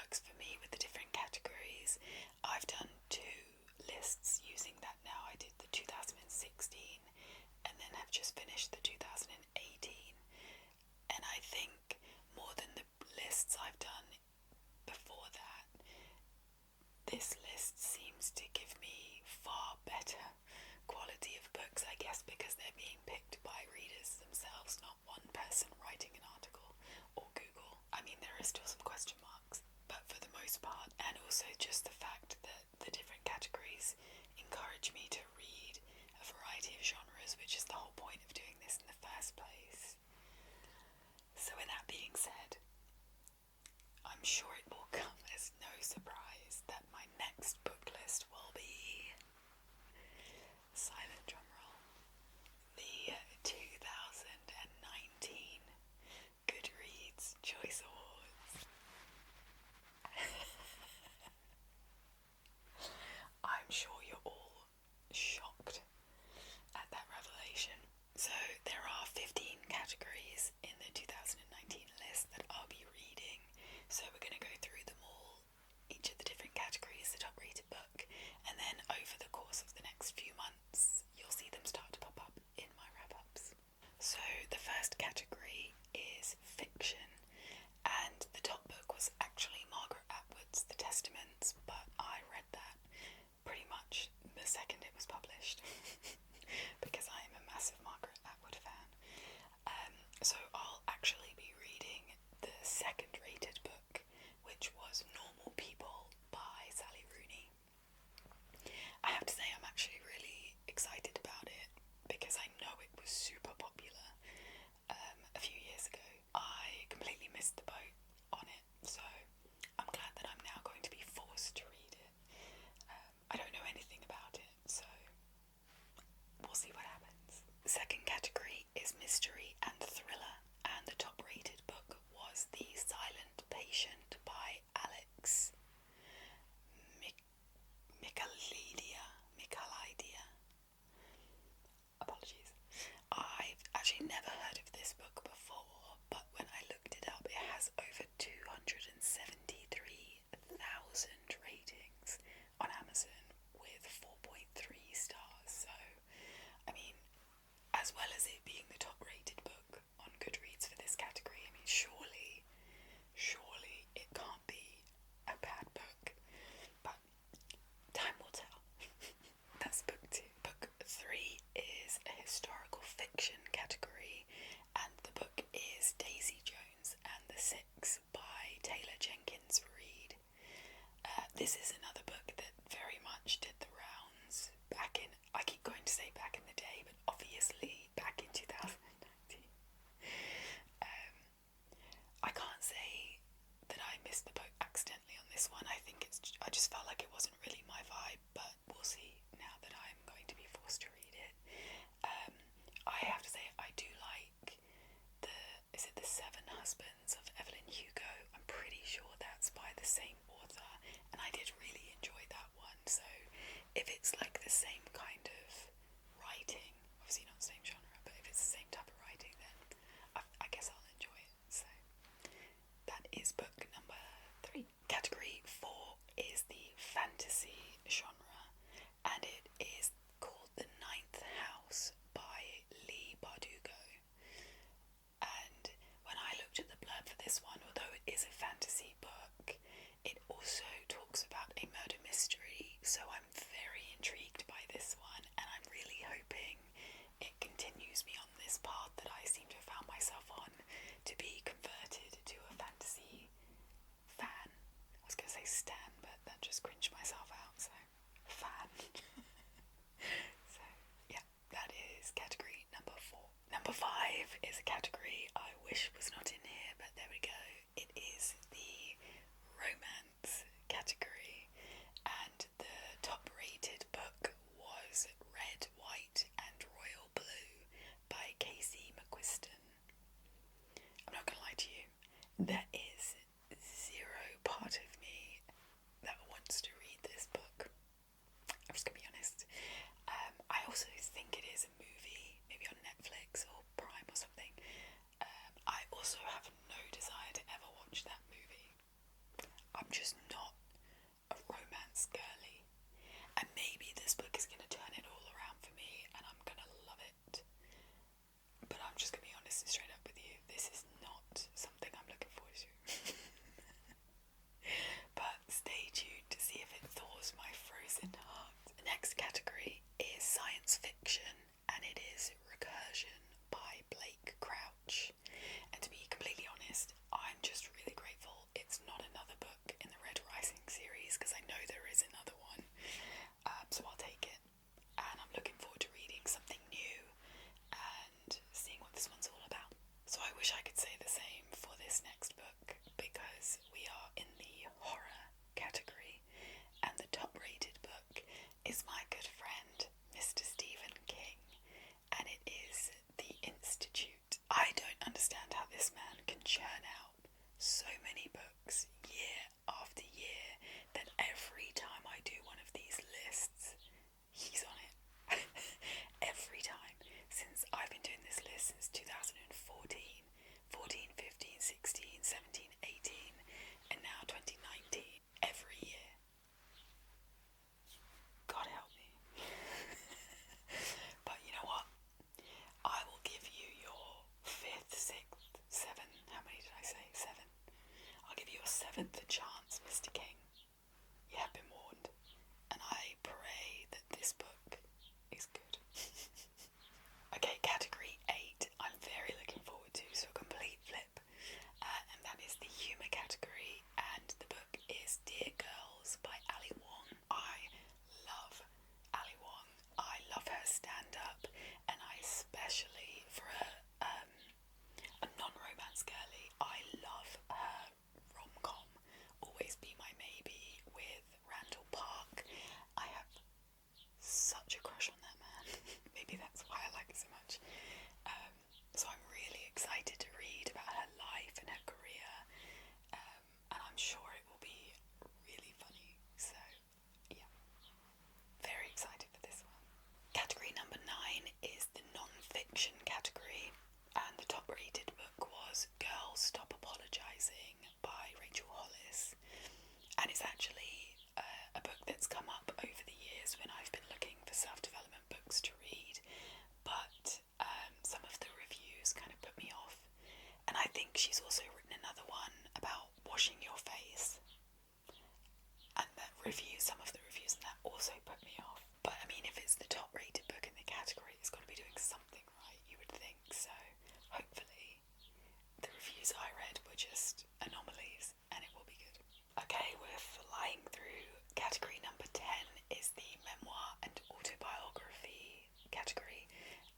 works for me with the different categories. I've done 2 lists using that now. I did the 2016 and then have just finished the 2018. And I think more than the lists I've done before that, this list seems to give me far better quality of books, I guess because they're being picked by readers themselves, not one person writing an article or Google. I mean, there are still some question marks, but for the most part, and also just the fact that the different categories encourage me to read a variety of genres, which is the whole point of doing this in the first place. So with that being said, I'm sure it will come as no surprise that my next book list will be, silent drumroll, the 2019 Goodreads Choice Awards. I'm sure you're all shocked at that revelation. So there are 15 categories in the 2019 list that I'll be reading. So we're going to go through them all, each of the different categories, the top rated book, and then over the course of the next few months, you'll see them start to pop up in my wrap-ups. So the first category is fiction, and the top book was actually Margaret Atwood's The Testaments, but I read that pretty much the second it was published because I am a massive Margaret Atwood fan. So I'll actually be reading the second rated book, which was Normal People by Sally Rooney. I have to say I'm actually really excited about it because I know it was super popular a few years ago. I completely missed the boat on it, so I'm glad that I'm now going to be forced to read it. I don't know anything about it, so we'll see what happens. The second category is mystery and thriller, and the top rated book was The Silent Patient by Alex Michalidia. Apologies. I've actually never heard of this book before, but when I looked it up, it has over 273,000 ratings on Amazon with 4.3 stars. So, I mean, as well as it being the top rated book on Goodreads for this category, I mean, surely it can't be a bad book. But time will tell. That's book 2. Book 3 is a historical fiction category, and the book is Daisy Jones and the Six by Taylor Jenkins Reid. This is another book that very much did the rounds back in, I keep going to say back in the day, but obviously back in 2019. I can't say that I missed the boat accidentally on this one. I think I just felt like it wasn't really my vibe, but we'll see now that I'm going to be forced to read it. I have to say I do like is it The Seven Husbands of Evelyn Hugo? I'm pretty sure that's by the same author, and I did really enjoy that one. So if it's like the same kind of writing, obviously not the same genre, but if it's the same type of writing, then I guess I'll enjoy it. So that is book number 3. Category 4 is the fantasy genre, and it is called The Ninth House by Lee Bardugo. And when I looked at the blurb for this one, although it is a fantasy book, it also talks about a murder mystery, so I'm very intrigued by this one, and I'm really hoping I'm just not a romance girly. And maybe this book is going to turn it all around for me and I'm going to love it. But I'm just going to be honest and straight up with you. This is not something I'm looking forward to. But stay tuned to see if it thaws my frozen heart. The next category is science fiction, and it is Recursion by Blake Crouch. And to be completely honest, I'm just really grateful it's not another book in the Red Rising series, because I know there is another one. So I'll take it. And I'm looking forward to reading something new and seeing what this one's all about. So I wish I could say the same for this next book, because we are in the horror category, and the top-rated book is my good friend, Mr. Stephen King, and it is The Institute. I don't understand how this man can churn out so many books year after year that every time I do one of these lists, he's on it. Every time. Since I've been doing this list since 2014, 14, 15, 16, 17, 18, and now 2019. Every year. God help me. But you know what? I will give you your 5th, 6th, 7th, how many did I say? 7. I'll give you your 7th chance, Mr. King. You have been warned. And I pray that this book is good. Okay, category 8, I'm very looking forward to, so a complete flip. And that is the humour category, and the book is Dear Girls by Ali Wong. I love Ali Wong. I love her stand-up, and I especially, for a non-romance girly, I love her rom-com, Always Be My Maybe with Randall Park. I have such a crush on that man. Maybe that's why I like it so much. So I'm really excited to read about her life and her career, and I'm sure it will be really funny. So yeah, very excited for this one. Category number 9 is the non-fiction category, and the top rated book was Girls Stop Apologising by Rachel Hollis, and it's actually a book that's come up over the years when I've been looking for self-development books to read, but some of the reviews kind of put me off. And I think she's also written another one about washing your face, and some of the reviews in that also put me off. But I mean, if it's the top rated book in the category, it's got to be doing something right, you would think. So hopefully the reviews I read were just anomalies and it will be good. Okay, we're flying through. Category number 10 is the Memoir and Autobiography category,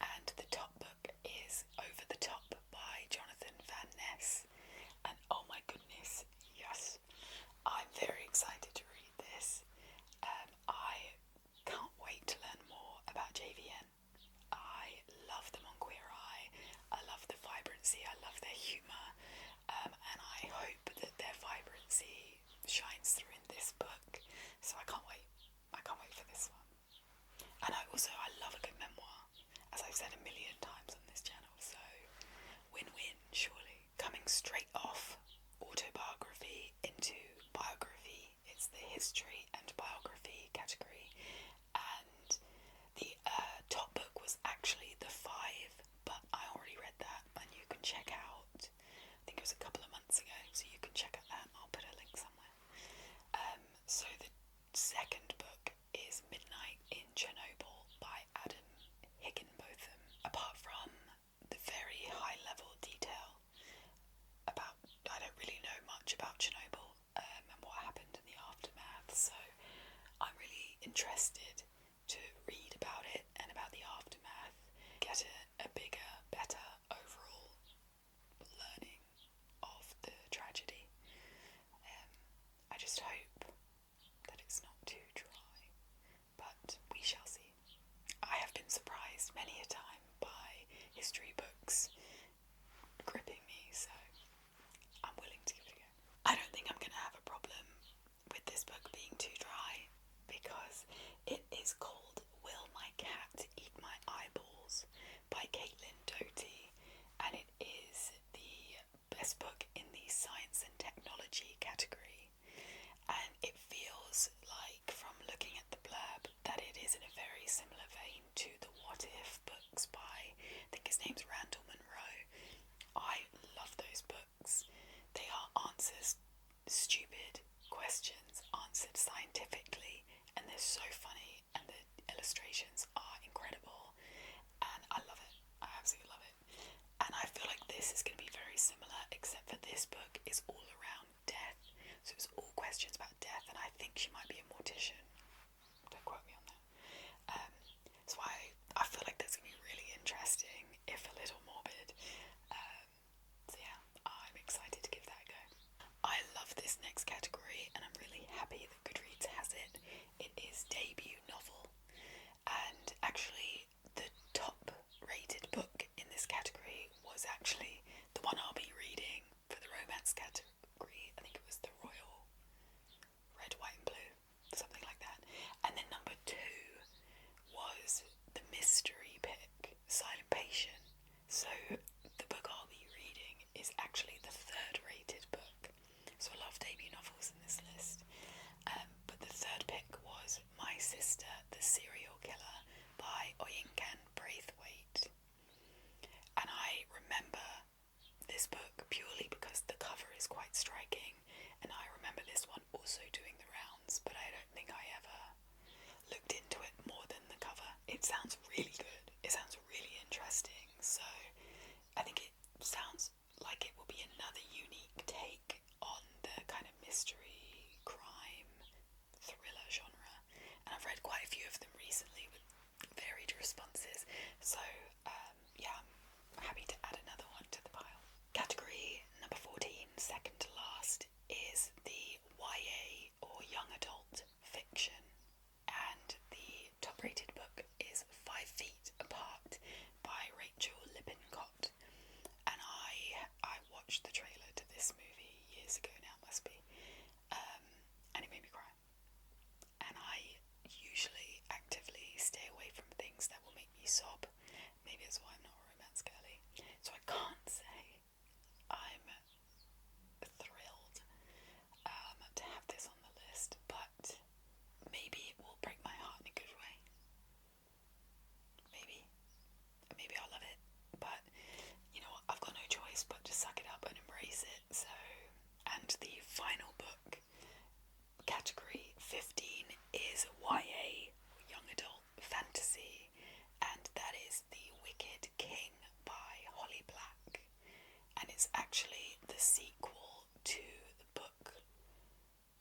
and the top book is Over the Top by Jonathan Van Ness. And oh my goodness, yes, I'm very excited to read this. I can't wait to learn more about JVN. I love them on Queer Eye. I love the vibrancy. I love their humour. And I hope that their vibrancy shines through in this book. So I can't wait. I can't wait for this one. And I love a good memoir, as I've said a million times on this channel. So win-win, surely. Coming straight off autobiography into biography. It's the history and biography category, and the top book was actually The Five, but I already read that, and you can check out, I think it was a couple of months ago, so you can check out that. I'll put a link somewhere. So the second book is Midnight in Chernobyl by Adam Higginbotham. Apart from the very high level detail about, I don't really know much about Chernobyl and what happened in the aftermath, so I'm really interested to read about it and about the aftermath, get a bigger, better overall learning of the tragedy. I just hope that it's not too dry, but we shall see. I have been surprised many a time by history books gripping me, so I'm willing to give it a go. I don't think I'm going to have a problem with this book being too dry, because it in a very similar vein to the What If books by, I think his name's Randall Munroe. I love those books. They are answers, stupid questions answered scientifically, and they're so funny, and the illustrations are incredible, and I love it. I absolutely love it. And I feel like this is going to be very similar, except for this book is all around death. So it's all questions about death, and I think she might be a mortician. Don't quote me on that. So I feel like that's going to be really interesting, if a little morbid. So yeah, I'm excited to give that a go. I love this next category, and I'm really happy that Goodreads has it. It is debut novel, and actually the top rated book in this category was actually the one I'll be reading for the romance category. I think it was The Royal Red, White and Blue, something like that. And then number 2 was the mystery pick, Silent Patient. So the book I'll be reading is actually the 3rd rated book. So a lot of debut novels in this list. But the 3rd pick was My Sister, the Serial Killer by Oyinkan Braithwaite. And I remember this book purely because the cover is quite striking, and I remember this one also doing the rounds, but I don't think I ever looked into it more than the cover. It sounds really good. It sounds really interesting. So I think it sounds like it will be another unique take on the kind of mystery, crime, thriller genre. And I've read quite a few of them recently with varied responses. So yeah, I'm happy to add another one to the pile. Category number 14, second to last, is the YA or young adult fiction, and the top rated book is 5 Feet Apart by Rachel Lippincott. And I watched the trailer to this movie years ago now, must be, and it made me cry. And I usually actively stay away from things that will make me sob. Maybe that's why I'm not a romance girly. So I can't say I'm thrilled to have this on the list, but maybe it will break my heart in a good way. Maybe I'll love it, but you know what, I've got no choice but to suck it up and embrace it. So, and the final book, category 15, is YA, young adult fantasy, and that is The Wicked King by Holly Black. And it's actually the sequel to the book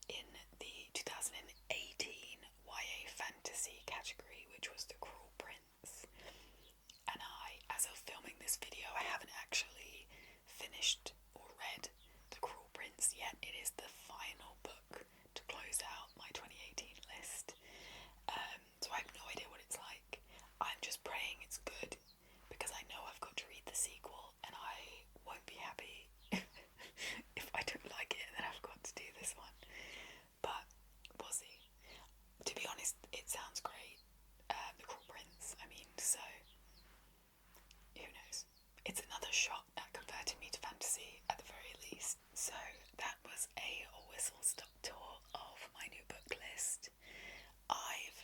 in the 2018 YA fantasy category, which was The Cruel Prince. And as of filming this video, I haven't actually finished or read The Cruel Prince yet. It is the final book to close out my 2018 list. So I have no idea what it's like. I'm just praying it's good, because I know I've got to read the sequel, and I won't be happy if I don't like it, then I've got to do this one. But we'll see. To be honest, it sounds great. The Cruel Prince, I mean, so who knows? It's another shot at converting me to fantasy at the very least. So that was a whistle-stop tour of my new book list. I've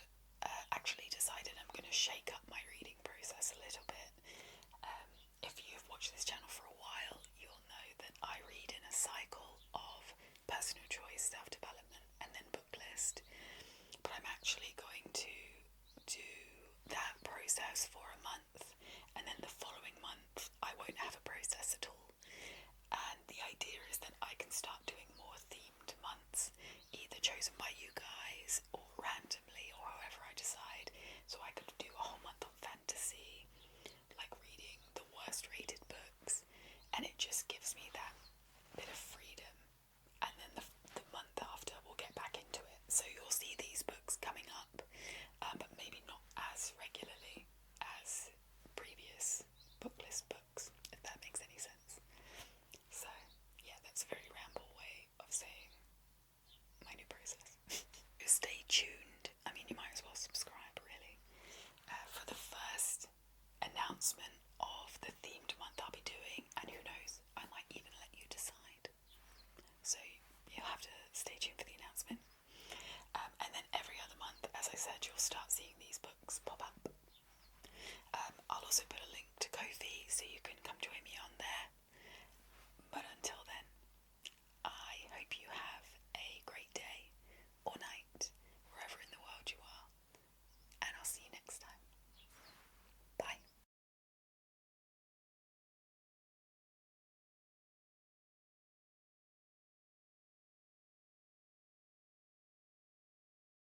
actually decided I'm going to shake up my reading process a little bit. If you've watched this channel for a while, you'll know that I read in a cycle of personal choice, self-development, and then book list. But I'm actually going to do that process for a month, and then the following month I won't have a process at all. And the idea is that I can start doing more themed months, either chosen by you guys or